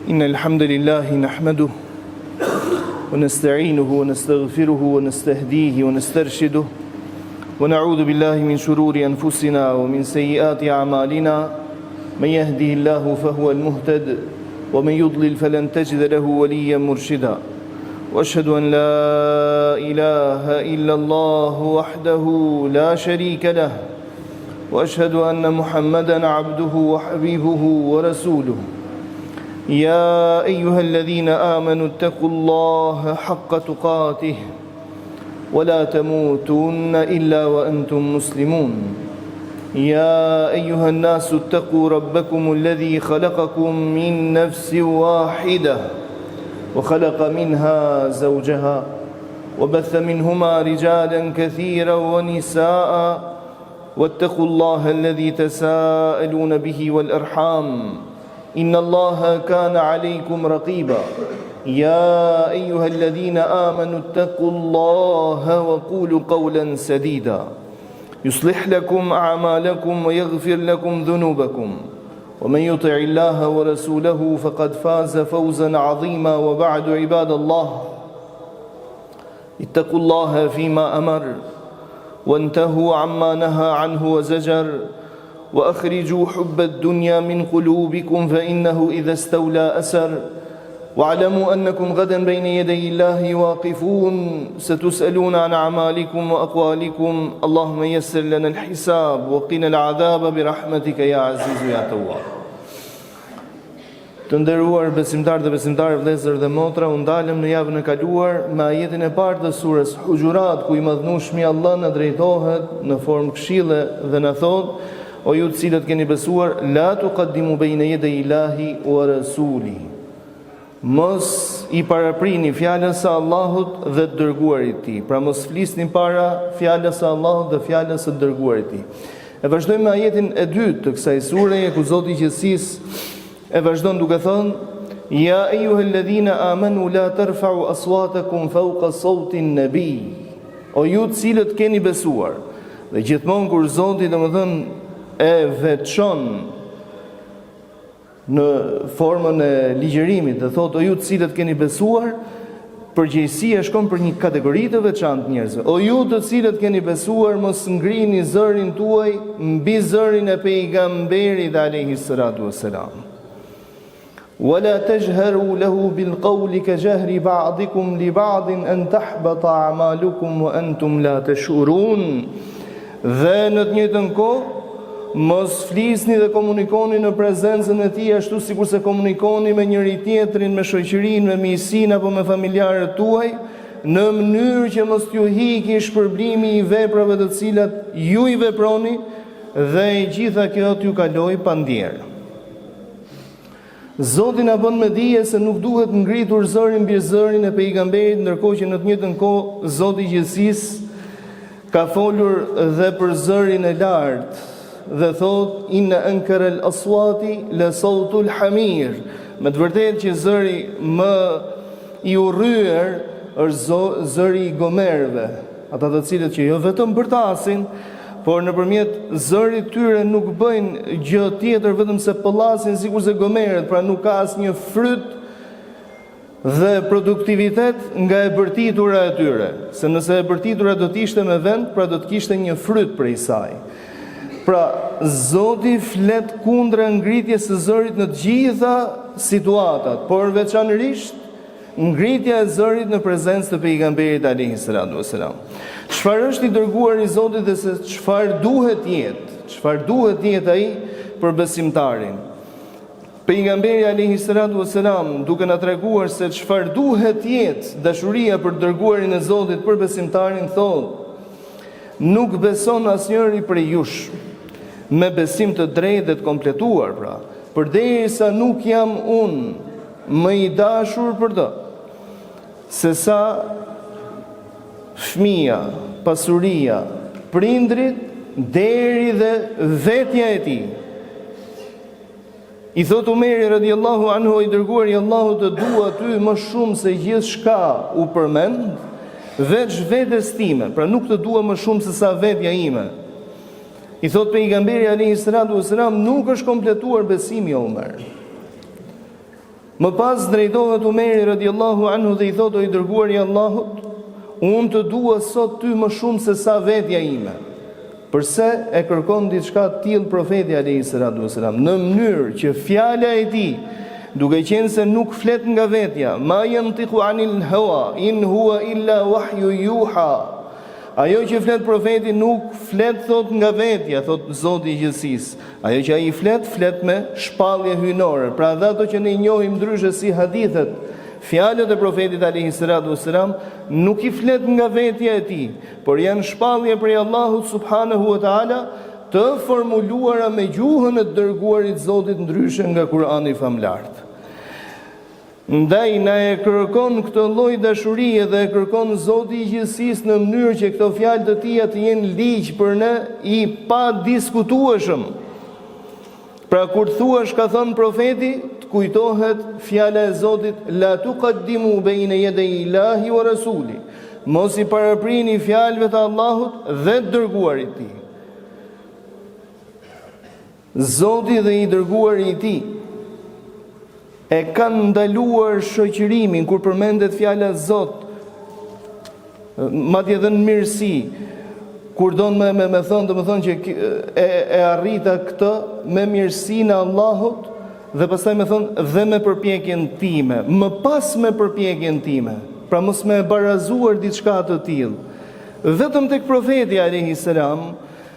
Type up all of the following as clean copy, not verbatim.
إن الحمد لله نحمده ونستعينه ونستغفره ونستهديه ونسترشده ونعوذ بالله من شرور أنفسنا ومن سيئات أعمالنا من يهده الله فهو المهتد ومن يضلل فلن تجد له وليا مرشدا وأشهد أن لا إله إلا الله وحده لا شريك له وأشهد أن محمدا عبده وحبيبه ورسوله يا أيها الذين آمنوا اتقوا الله حق تقاته ولا تموتن إلا وأنتم مسلمون يا أيها الناس اتقوا ربكم الذي خلقكم من نفس واحدة وخلق منها زوجها وبث منهما رجالا كثيرا ونساء واتقوا الله الذي تساءلون به والأرحام إن الله كان عليكم رقيبا يا أيها الذين آمنوا اتقوا الله وقولوا قولا سديدا يصلح لكم أعمالكم ويغفر لكم ذنوبكم ومن يطع الله ورسوله فقد فاز فوزا عظيما وبعد عباد الله اتقوا الله فيما أمر وانتهوا عما نهى عنه وزجر وأخرجوا حب الدنيا من قلوبكم فإنه إذا استولى أسر واعلموا أنكم غدا بين يدي الله واقفون ستسألون عن أعمالكم وأقوالكم اللهم يسر لنا الحساب وقنا العذاب برحمتك يا عزيز يا تواب. Të nderuar besimtarë dhe besimtarë, vëllezër dhe motra, u ndalëm në javën e kaluar me ajetin e parë të surës Hujurat, ku i madhnueshmi Allah na drejtohet në formë këshille dhe na thot: O ju të cilët keni besuar, la tuqaddimu bayna yaday Allahi wa rasuli. Mos i paraprini fjalës së Allahut dhe të dërguarit të tij. Pra mos flisni para fjalës së Allahut dhe fjalës së dërguarit të tij. E vazhdojmë me ajetin e dytë të kësaj sureje, ku Zoti i Gjithësisë e vazhdon duke thënë: Ja ayyuhalladhina amanu la tarfa'u aswatakum fawqa sawti an-nabi. O ju të cilët keni besuar. Dhe gjithmonë kur Zoti domethënë e veçon në formën e ligjërimit dhe thotë: O ju të cilët keni besuar, përgjegjësia shkon për një kategori të veçantë njerëzve. O ju të cilët keni besuar, mos ngrini zërin tuaj mbi zërin e pejgamberit alayhi salatu wassalam. ولا تجهروا له بالقول كجهر بعضكم لبعض أن تحبط أعمالكم وأنتم لا تشعرون. Dhe në të njëjtën kohë mos flisni dhe komunikoni në prezencën e tij ashtu sikur se komunikoni me njëri tjetrin, me shoqërinë, me miqsinë apo me familjarët tuaj, në mënyrë që mos t'ju hiqë shpërblimi i veprave të cilat ju i veproni dhe e gjitha kjo t'ju kaloj pa ndjerë. Zoti na bën me dije se nuk duhet ngritur zërin mbi zërin e pejgamberit, ndërkohë që në të njëjtën kohë Zoti i Gjithësisë ka folur dhe për zërin e lartë dhe thot: Inna ankara al-aswati la sawtul hamir. Me të vërtetë që zëri më i urryer është zëri i gomerëve, ata të cilët që jo vetëm bërtasin, por nëpërmjet zërit tyre nuk bëjnë gjë tjetër vetëm se pëllasin sikur se gomerët, pra nuk ka asnjë fryt dhe produktivitet nga e bërtitura e tyre. Se nëse e bërtitura do të ishte me vend, pra do të kishte një fryt prej saj. Pra Zoti flet kundra ngritjes së zërit në të gjitha situatat, por veçanërisht ngritja e zërit në prezencë të pejgamberit alayhi salatu wassalam. Çfarë është i dërguar i Zotit dhe se çfarë duhet jetë ai për besimtarin? Pejgamberi alayhi salatu wassalam, duke na treguar se çfarë duhet jetë dashuria për dërguarin e Zotit për besimtarin, thotë: Nuk beson asnjëri prej jush me besim të drejtë dhe të kompletuar, pra, përderisa nuk jam unë më i dashur për të, se sa fëmia, pasuria, prindrit, deri dhe vetja e tij. I thot Umeri radiallahu anhu, i dërguari i Allahut, të dua ty më shumë se gjithçka u përmend, veç vetes time, pra nuk të dua më shumë se sa vetja ime. I thot pejgamberi alayhi salatu wasalam, nuk është kompletuar besimi o Omer. Më pas drejtohet Umeri radiallahu anhu dhe i thot: o i dërguari i Allahut, unë të dua sot ty më shumë se sa vetja ime. Përse e kërkon diçka të tillë profeti alayhi salatu wasalam, në mënyrë që fjala e tij, duke qenë se nuk flet nga vetja, ma yantiqu anil hawa in huwa illa wahyu yuha. Ajo që flet profeti nuk flet thot nga vetja, thot Zoti i gjithësisë. Ajo që ai flet me shpallje hyjnore. Pra dhe ato që ne njohim ndryshe si hadithet, fjalët e profetit alayhi salatu wasalam nuk i flet nga vetja e tij, por janë shpallje prej Allahut subhanahu wa taala, të formuluara me gjuhën e dërguarit Zotit ndryshe nga Kurani famlart. Ndaj na e kërkon këtë lloj dashurie dhe e kërkon Zoti i gjithësisë në mënyrë që këto fjalë të tija të jenë ligj për ne i pa diskutueshëm. Pra kur thuash ka thënë profeti, të kujtohet fjala e Zotit: la tuqaddimu bayna yaday Ilahi wa rasuli. Mos i paraprini fjalëve të Allahut dhe të dërguarit të tij. Zoti dhe i dërguari i tij e kanë ndaluar shoqërimin kur përmendet fjala Zot, madje edhe në mirësi, kur don me thënë, domethënë që e arrita këtë me mirësinë e Allahut dhe pastaj me thënë dhe me përpjekjen time, më pas me përpjekjen time. Pra mos me barazuar diçka të tillë. Vetëm tek profeti alayhi salam,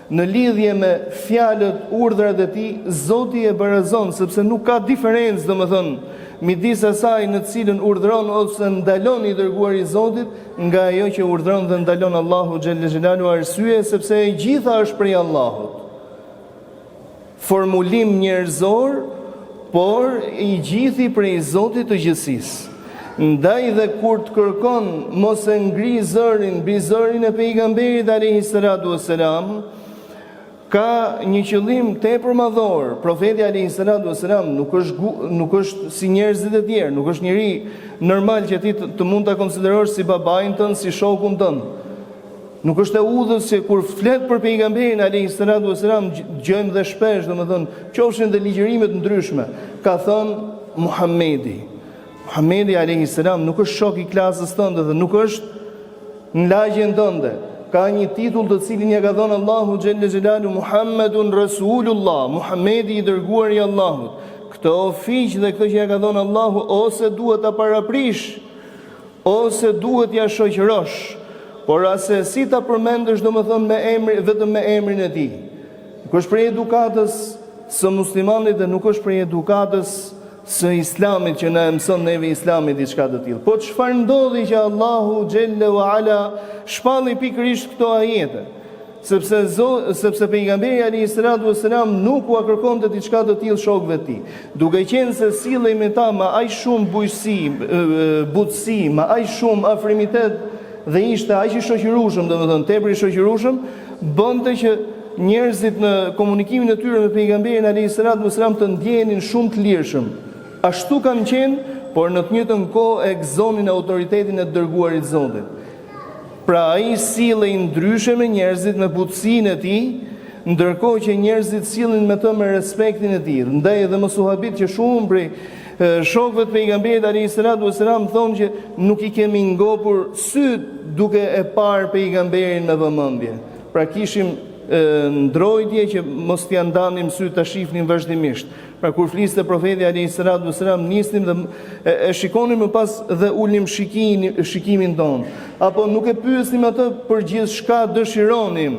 në lidhje me fjalët, urdhrat e tij, Zoti e barazon, sepse nuk ka diferencë, domethënë, midis asaj në të cilën urdhëron ose ndalon i dërguari i Zotit nga ajo që urdhëron dhe ndalon Allahu xhelle xhelalu, arsye sepse e gjitha është prej Allahut. Formulim njerëzor, por i gjithi prej Zotit të gjithësisë. Ndaj dhe kur të kërkon mos e ngri zërin mbi zërin e pejgamberit alayhi salatu wassalam, ka një qëllim tepër madhor. Profeti alayhi salatu wassalam nuk është si njerëzit e tjerë, nuk është njëri normal që ti të mund ta konsiderosh si babain tënd, si shokun tënd. Nuk është e udhës që kur flet për pejgamberin alayhi salatu wassalam, gjojmë dhe shpesh, domethënë, qofshin dhe ligjërime të ndryshme, ka thënë Muhamedi. Muhamedi alayhi salam nuk është shok i klasës tënde dhe nuk është në lagjen tënde. Ka një titull të cilin ja ka dhënë Allahu xhelle xhelalu: Muhammedun Rasulullah, Muhamedi i dërguari i Allahut. Këtë ofiq dhe këtë që ja ka dhënë Allahu, ose duhet ta paraprish, ose duhet ja shoqërosh, por asë si ta përmendesh domethënë me emrin, vetëm me emrin e tij. Nuk është prej edukatës së muslimanit dhe nuk është prej edukatës së islamit që na mëson neve islami diçka të tillë. Po çfarë ndodhi që Allahu xhelle wa ala shpalli pikërisht këto ajete? Sepse pejgamberi alayhi salatu wassalam nuk u kërkonte diçka të tillë shokëve të tij. Duke qenë se sillej me ta me aq shumë butësi, me aq shumë afrimitet dhe ishte aq i shoqërueshëm, domethënë tepër i shoqërueshëm, bënte që njerëzit në komunikimin e tyre me pejgamberin alayhi salatu wassalam të ndjenin shumë të lirshëm. Ashtu kanë qenë, por në të njëjtën kohë e gëzonin autoritetin e dërguarit Zotit. Pra ai sillej ndryshe me njerëzit me butësinë e tij, ndërkohë që njerëzit sillen me të me respektin e tij. Ndaj edhe mosuhabit që shumë prej shokëve të pejgamberit alayhi salatu wassalam thonë që nuk i kemi ngopur syt duke e parë pejgamberin me vëmendje. Pra kishim ndrojtje që mos t'ia ndanim syt ta shihnin vazhdimisht. Pra kur fliste profeti alayhi salatu wassalam, nisnim dhe e shikonim më pas dhe ulnim shikimin ton. Apo nuk e pyesnim atë për gjithçka dëshironim,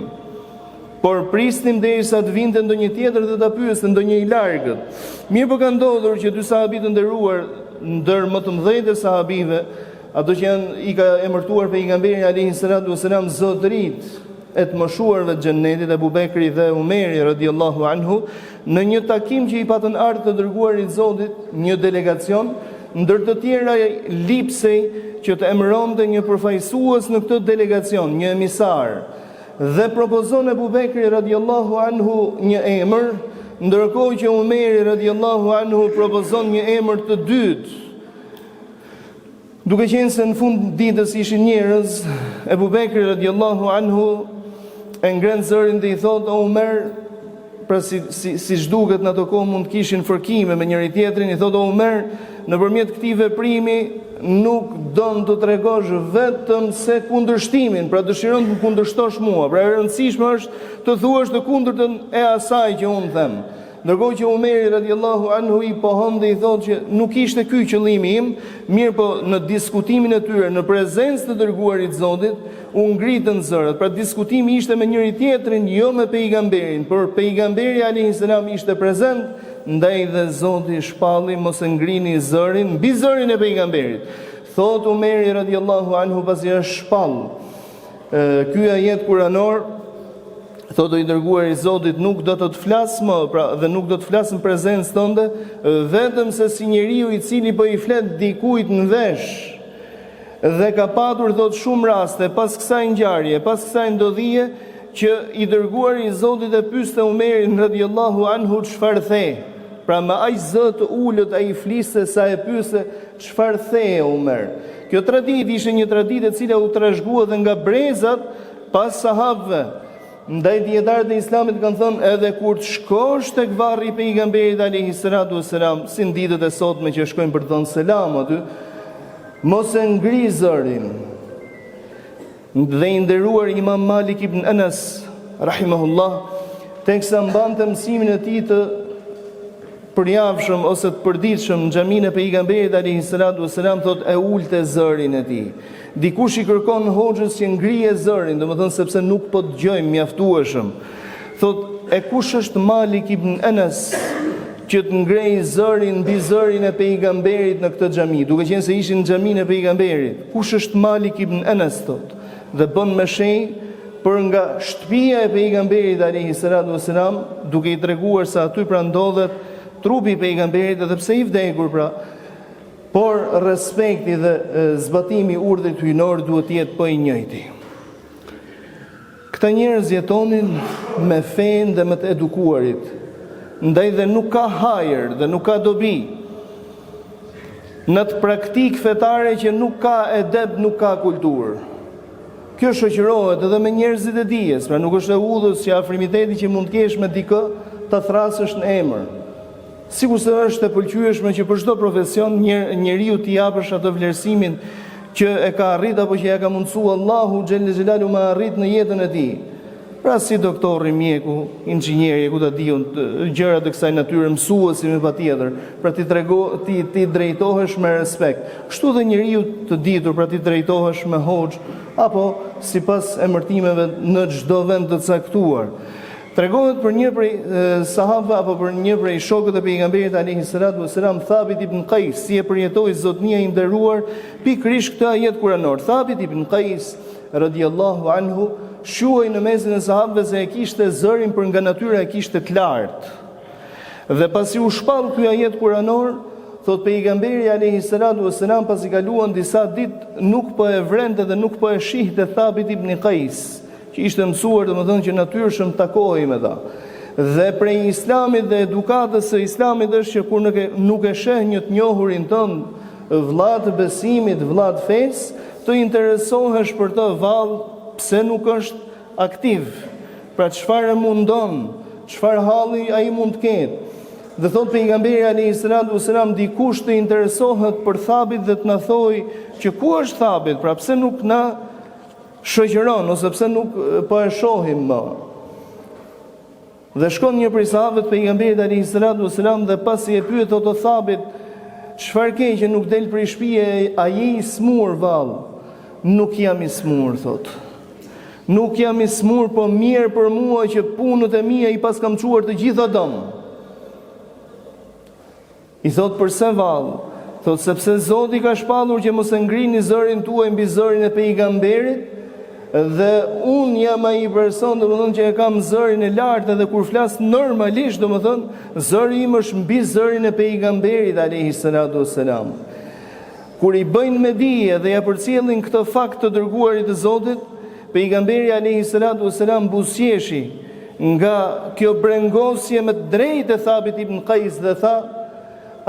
por prisnim derisa të vinte ndonjë tjetër dhe ta pyeste ndonjë i largët. Mirë po ka ndodhur që dy sahabë të nderuar, ndër më të mëdhenjtë sahabive, ato që i ka emërtuar pejgamberin alayhi salatu wassalam zotërit e të moshuarve të xhennetit, Abu Bekri dhe Umeri radiallahu anhu, në një takim që i patën ardhur të dërguarit Zotit, një delegacion, ndër të tjera lipsej që të emëronte një përfaqësues në këtë delegacion, një emisar, dhe propozon Abu Bekri radiallahu anhu një emër, ndërkohë që Umeri radiallahu anhu propozon një emër të dytë. Duke qenë se në fund ditës ishin njerëz, Abu Bekri radiallahu anhu e ngren zërin dhe i thot: o Umer, pra si zhduket në ato kohë mund të kishin fërkime me njëri tjetrin, i thotë Omer, nëpërmjet këtij veprimi nuk don të tregosh vetëm se kundërshtimin, pra dëshiron të më kundërshtosh mua, pra e rëndësishme është të thuash të kundërtën e asaj që unë them. Ndërkohë që Umeri radiallahu anhu i pohon dhe i thotë që nuk ishte ky qëllimi im, mirë po në diskutimin e tyre, në prezencë të dërguarit Zotit, u ngritën zërat. Pra diskutimi ishte me njëri tjetrin, jo me pejgamberin, por pejgamberi alayhis salam ishte prezent, ndaj dhe Zoti shpalli mos e ngrini zërin mbi zërin e pejgamberit. Thot Umeri radiallahu anhu pasi është shpall ky ajet kuranor, thotë i dërguari i Zotit, nuk do të flas më, pra dhe nuk do të flas në prezencë tënde, vetëm se si njeriu i cili po i flet dikujt në vesh. Dhe ka patur thot shumë raste pas kësaj ngjarje, pas kësaj ndodhie, që i dërguari i Zotit e pyeste Umerin radiallahu anhu çfarë the. Pra me aq zë të ulët ai fliste sa e pyeste çfarë the Umer. Kjo traditë ishte një traditë e cila u trashëgua dhe nga brezat pas sahabëve. Ndaj dietarët e Islamit kanë thënë edhe kur të shkosh tek varri i pejgamberit alayhis salatu wassalam, si në ditët e sotme që shkojnë për të thënë selam aty, mos e ngri zërin. Dhe i nderuar Imam Malik ibn Anas rahimahullah, teksa mbante mësimin e tij të përjavshëm ose të përditshëm në xhaminë e pejgamberit alayhis salatu wassalam, thotë e ulte zërin e tij. Dikush i kërkon hoxhës që ngrije zërin, domethënë sepse nuk po dëgjojmë mjaftueshëm. Thot, e kush është Malik ibn Anas që të ngrej zërin mbi zërin e pejgamberit në këtë xhami, duke qenë se ishin në xhaminë e pejgamberit. Kush është Malik ibn Anas, thot, dhe bën me shenjë për nga shtëpia e pejgamberit alayhis salatu wassalam, duke i treguar se aty pra ndodhet trupi i pejgamberit, edhe pse i vdekur pra. Por respekti dhe zbatimi urdhrit hyjnor duhet të jetë po i njëjti. Këta njerëz jetonin me fenë dhe me të edukuarit, ndaj dhe nuk ka hajër dhe nuk ka dobi. Në të praktik fetare që nuk ka edeb, nuk ka kulturë. Kjo shoqërohet edhe me njerëzit e dijes, pra nuk është e udhës që afrimiteti që mund të kesh me dikë ta thrasësh në emër. Sikur se është e pëlqyeshme që për çdo profesion njeriu t'i japësh atë vlerësimin që e ka arrit apo që ja ka mundsuar Allahu xhelle xhelalu me arrit në jetën e tij. Pra si doktori, mjeku, inxhinieri, ku ta diun gjëra të kësaj natyre, mësuesi me patjetër, pra ti drejtohesh me respekt. Kështu dhe njeriu të ditur, pra ti drejtohesh me hoxh apo sipas emërtimeve në çdo vend të caktuar. Tregohet për një prej sahabëve apo për një prej shokët e pejgamberit alayhis salatu wassalam, Thabit ibn Qais, si e përjetoi zotnia i nderuar pikërisht këtë ajet kuranor. Thabit ibn Qais radiallahu anhu shuaj në mesin e sahabëve se e kishte zërin për nga natyra e kishte të lartë. Dhe pasi u shpall ky ajet kuranor, thot pejgamberi alayhis salatu wassalam, pasi kaluan disa ditë, nuk po e vrente dhe nuk po e shihte Thabit ibn Qais, që ishte mësuar domethënë që natyrshëm takohej me ta. Dhe prej islamit dhe edukatës së islamit është që kur nuk e sheh një të njohurin tënd, vëlla të besimit, vëlla të fesë, të interesohesh për të vallë pse nuk është aktiv. Pra çfarë mundon, çfarë halli ai mund të ketë. Dhe thot pejgamberi alayhis salatu wassalam, dikush të interesohet për Thabit dhe të na thojë që ku është Thabit, pra pse nuk na shoqëron ose pse nuk po e shohim më. Dhe shkon një prej sahabëve të pejgamberit alayhis salatu wassalam dhe pasi e pyet ato Thabit, çfarë ke që nuk del prej shtëpie, a je i smur vallë? Nuk jam i smur, thot. Nuk jam i smur, po mirë për mua që punët e mia i pas kam çuar të gjitha dëm. I thot përse vallë? Thot sepse Zoti ka shpallur që mos e ngrini zërin tuaj mbi zërin e pejgamberit, dhe unë jam ai person domethënë që e kam zërin e lartë, dhe kur flas normalisht domethënë zëri im është mbi zërin e pejgamberit alayhis salatu wassalam. Kur i bëjnë me dije dhe ja përcjellin këtë fakt të dërguarit të Zotit, pejgamberi alayhis salatu wassalam buzëqeshi nga kjo brengosje me të drejtë e Thabit ibn Qais dhe tha: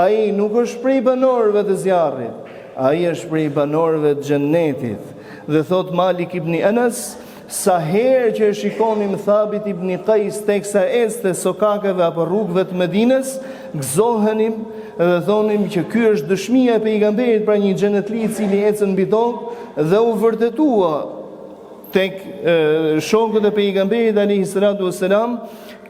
ai nuk është prej banorëve të zjarrit, ai është prej banorëve të xhennetit. Dhe thot Malik ibn Anas, sa herë që e shikonim Thabit ibn Qais teksa ecte sokakeve apo rrugëve të Medinës, gëzohenim dhe thonim që ky është dëshmia e pejgamberit pra një xhenetli i cili ecën mbi tokë dhe u vërtetua tek shokët e pejgamberit alayhi salatu wassalam,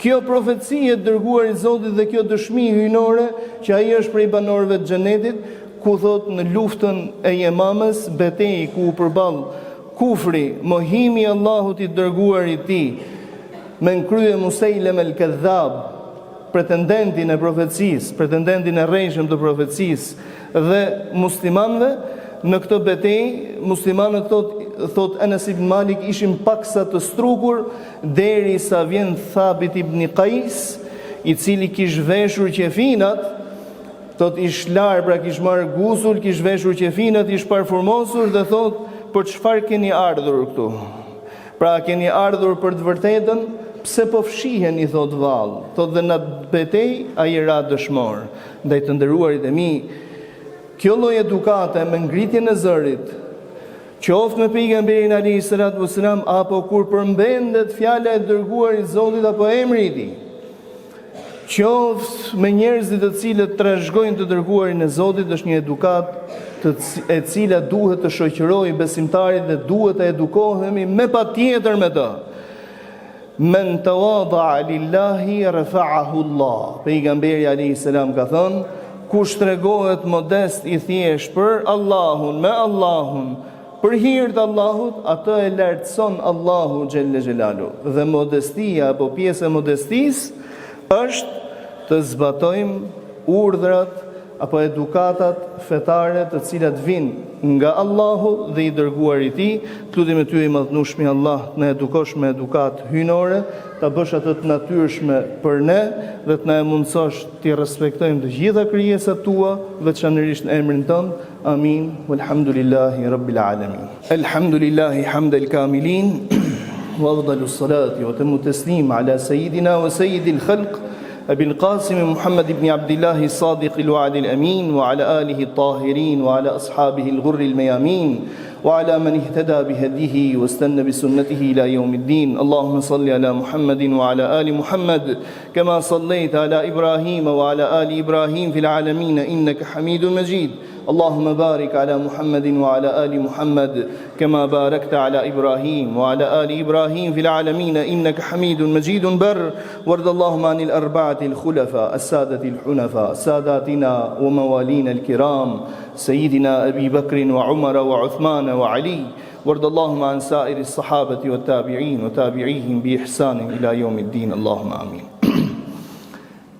kjo profeci e dërguar i Zotit dhe kjo dëshmi hyjnore që ai është prej banorëve të xhenetit, ku thot në luftën e Yemamës, betejë ku u përball kufri, mohimi i Allahut i dërguar i tij, me nkrye Musailem el-Kadhab, pretendentin e profecisë, pretendentin e rrejshëm të profecisë dhe muslimanëve, në këtë betejë muslimanët thot Anas ibn Malik ishin paksa të strukur derisa vjen Thabit ibn Qais, i cili kish veshur qefinat, thot ish lar, pra kish marrë gusul, kish veshur qefinat, ish parfumosur dhe thot për çfarë keni ardhur këtu? Pra keni ardhur për të vërtetën, pse po fshiheni, thot vallë. Thot dhe në betejë ai ra dëshmor. Ndaj të nderuarit e mi, kjo lloj edukate me ngritjen e zërit, qoftë me pejgamberin alayhi salatu wassalam apo kur përmendet fjala e dërguar i Zotit apo emri i tij, qoftë me njerëzit të cilët trashëgojnë të dërguarin e Zotit, është një edukatë e cila duhet të shoqërojë besimtarit dhe duhet të edukohemi me patjetër me të. Men tawadha lillahi rafa'ahu Allah. Pejgamberi alayhi salam ka thënë, kush tregohet modest i thjesht për Allahun, me Allahun, për hir të Allahut, atë e lartëson Allahu xhelle xhelalu. Dhe modestia apo pjesë e modestisë është të zbatojmë urdhrat apo edukatat fetare të cilat vinë nga Allahu dhe i dërguari i tij. Lutem ty i madhnueshmi Allah, të na edukosh me edukat hyjnore, ta bësh atë të natyrshme për ne dhe të na e mundsosh të respektojmë të gjitha krijesat tua, veçanërisht në emrin tënd. Amin. Walhamdulillahi rabbil alamin. Alhamdulillahi hamdal kamilin. Wa afdalus salati wa tammu taslim ala sayidina wa sayyidil khalq أبي القاسم محمد بن عبد الله الصادق الوعد الأمين وعلى آله الطاهرين وعلى أصحابه الغر الميامين وعلى من اهتدى بهديه واستنى بسنته إلى يوم الدين. اللهم صل على محمد وعلى آل محمد كما صليت على إبراهيم وعلى آل إبراهيم في العالمين إنك حميد مجيد. اللهم بارك على محمد وعلى آل محمد كما باركت على إبراهيم وعلى آل إبراهيم في العالمين إنك حميد مجيد بر. وارض اللهم عن الأربعة الخلفاء السادة الحنفاء ساداتنا وموالينا الكرام سيدنا أبي بكر وعمر وعثمان وعلي. وارض اللهم عن سائر الصحابة والتابعين وتابعيهم بإحسان إلى يوم الدين. اللهم آمين.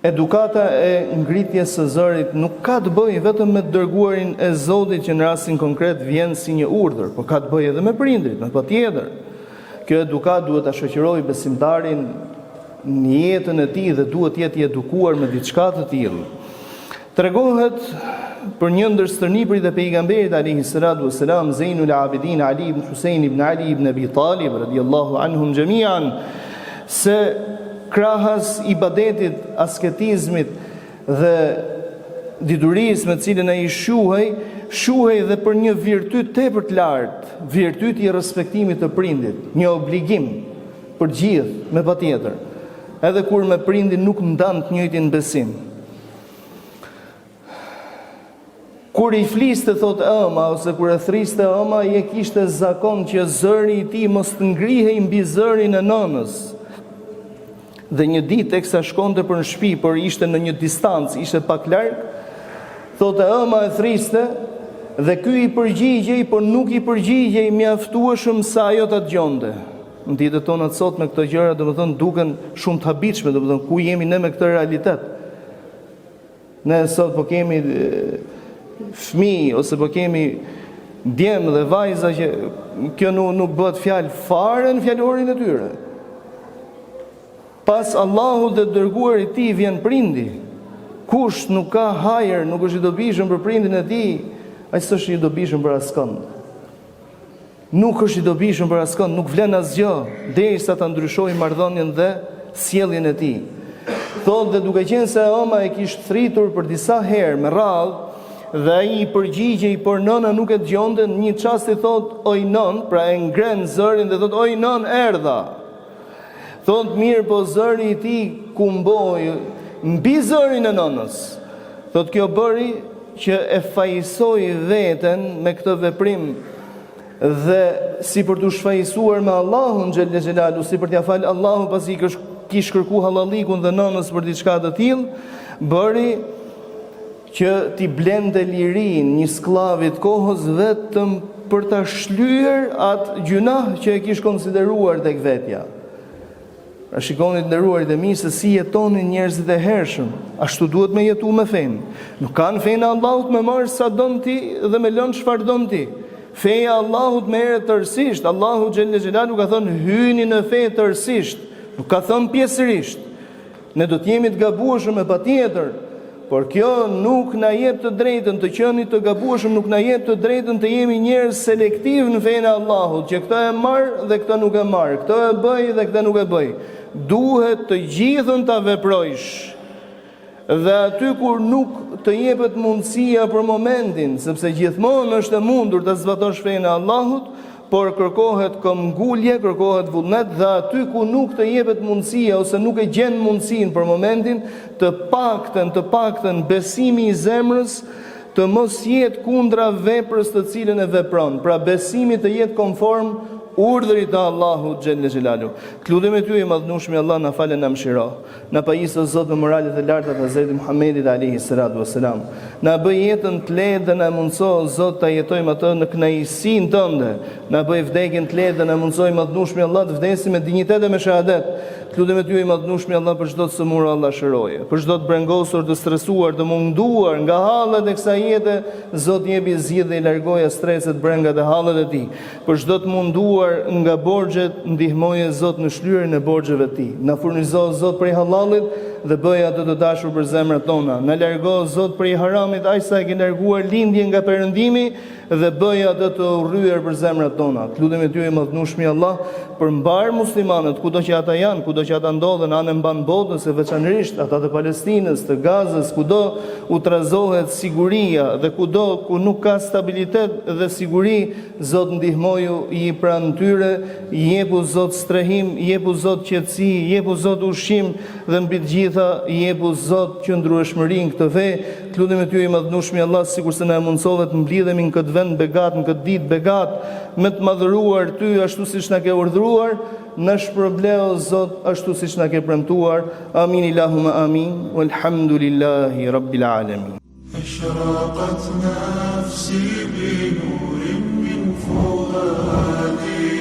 Edukata e ngritjes së zërit nuk ka të bëjë vetëm me dërguarin e Zotit që në rastin konkret vjen si një urdhër, por ka të bëjë edhe me prindrit, me patjetër. Kjo edukat duhet ta shoqërojë besimtarin në jetën e tij dhe duhet të jetë i edukuar me diçka të tillë. Tregohet për një ndër stërnipërit e pejgamberit alayhi salatu wassalam, Zeinul Abidin Ali ibn Husain ibn Ali ibn Abi Talib radhiyallahu anhum jami'an, se krahas ibadetit, asketizmit dhe diturisë me cilën ai shuhej dhe për një virtyt tepër të lartë, virtyti i respektimit të prindit, një obligim për gjithë me patjetër, edhe kur me prindin nuk ndan të njëjtin besim. Kur i fliste thot ëma ose kur e thriste ëma, ai kishte zakon që zëri i tij mos të ngrihej mbi zërin e nënës. Dhe një ditë teksa shkonte për në shtëpi, por ishte në një distancë, ishte pak larg, thotë ëma e thriste dhe ky i përgjigjej, por nuk i përgjigjej mjaftueshëm sa ajo ta dëgjonte. Në ditët tona të sotme këto gjëra domethënë duken shumë të habitshme, domethënë ku jemi ne me këtë realitet. Ne sot po kemi fëmijë ose po kemi djemë dhe vajza që kjo nuk bëhet fjalë fare në fjalorin e tyre. Pas Allahut dhe dërguar i tij vjen prindi. Kush nuk ka hajër, nuk është i dobishëm për prindin e tij, ai s'është i dobishëm për askënd. Nuk është i dobishëm për askënd, nuk vlen asgjë derisa ta ndryshojë marrëdhënien dhe sjelljen e tij. Thotë dhe duke qenë se ëma e kishte thritur për disa herë me radhë dhe ai i përgjigjej, por nëna nuk e dëgjonte. Në një çast i thot oj nën, pra e ngren zërin dhe thot oj nën, erdha. Thot mirë, po zëri i tij kumboi mbi zërin e nënës. Thot kjo bëri që e fajsoi veten me këtë veprim dhe si për të shfaqsuar me Allahun xhelle xhelalu, si për t'ia fal Allahun pasi kish kërku hallallikun dhe nënës për diçka të tillë, bëri që t'i blende lirin një sklavit kohës vetëm për ta shlyer atë gjunah që e kish konsideruar tek vetja. Pra shikoni të nderuarit e mi se si jetonin njerëzit e hershëm. Ashtu duhet me jetu me fenë. Nuk kanë fenë Allahut me marrë sa don ti dhe me lënë çfarë don ti. Feja Allahut merret tërësisht. Allahu xhelle xhelalu ka thënë hyni në fe tërësisht. Nuk ka thënë pjesërisht. Ne do të jemi të gabueshëm e patjetër, por kjo nuk na jep të drejtën të qenë të gabueshëm, nuk na jep të drejtën të jemi njerëz selektiv në fenë e Allahut, që këtë e marr dhe këtë nuk e marr, këtë e bëj dhe këtë nuk e bëj. Duhet të gjithën ta veprojsh. Dhe aty kur nuk të jepet mundësia për momentin, sepse gjithmonë është e mundur të zbatosh fenë e Allahut, por kërkohet këmbgulje, kërkohet vullnet, dhe aty ku nuk të jepet mundësia ose nuk e gjen mundësinë për momentin, të paktën besimi i zemrës të mos jetë kundra veprës të cilën e vepron. Pra besimi të jetë konform urdhërit të Allahut xhelle xhelalu. Lutem e ty i madhnueshmi Allah na falë na mëshiro. Na pajisë o Zot me moralet e larta të Hazretit Muhamedit alayhi salatu wassalam. Na bëj jetën të lehtë dhe na mundso o Zot ta jetojmë atë në kënaqësinë tënde. Na bëj vdekjen të lehtë dhe na mundsoj madhnueshmi Allah të vdesim me dinjitet dhe me shahadet. Lutem e ty i madhnueshmi Allah për çdo të sëmurë Allah shëroje, për çdo të brengosur, të stresuar, të munduar nga hallet e kësaj jete, Zot jepi zgjidhje i largoje streset, brengat e hallet e tij. Për çdo të munduar nga borxhet, ndihmoje Zot në shlyerjen e borxheve të tij. Na furnizo Zot prej hallallit dhe bëj atë të dashur për zemrat tona. Na largo Zot prej haramit, aq sa e ke larguar lindje nga perëndimi, dhe bëj atë të urryer për zemrat tona. Lutem e ty i madhnueshmi Allah për mbar muslimanët, kudo që ata janë, kudo që ata ndodhen anë mban botës, e veçanërisht ata të Palestinës, të Gazës, kudo u trazohet siguria dhe kudo ku nuk ka stabilitet dhe siguri, Zot ndihmoju i pranë tyre, jepu Zot strehim, jepu Zot qetësi, jepu Zot ushqim dhe mbi të gjitha jepu Zot qëndrueshmërinë këtë fe. Lutem e ty i madhnueshmi Allah, sikurse na mundsove të mblidhemi në këtë vend begat, në këtë ditë begat, me të madhëruar ty ashtu siç na ke urdhëruar, na shpërbleo Zot ashtu siç na ke premtuar. Amin Allahumma amin. Walhamdulillahi rabbil alamin. أشرقت نفسي بنور من فؤادي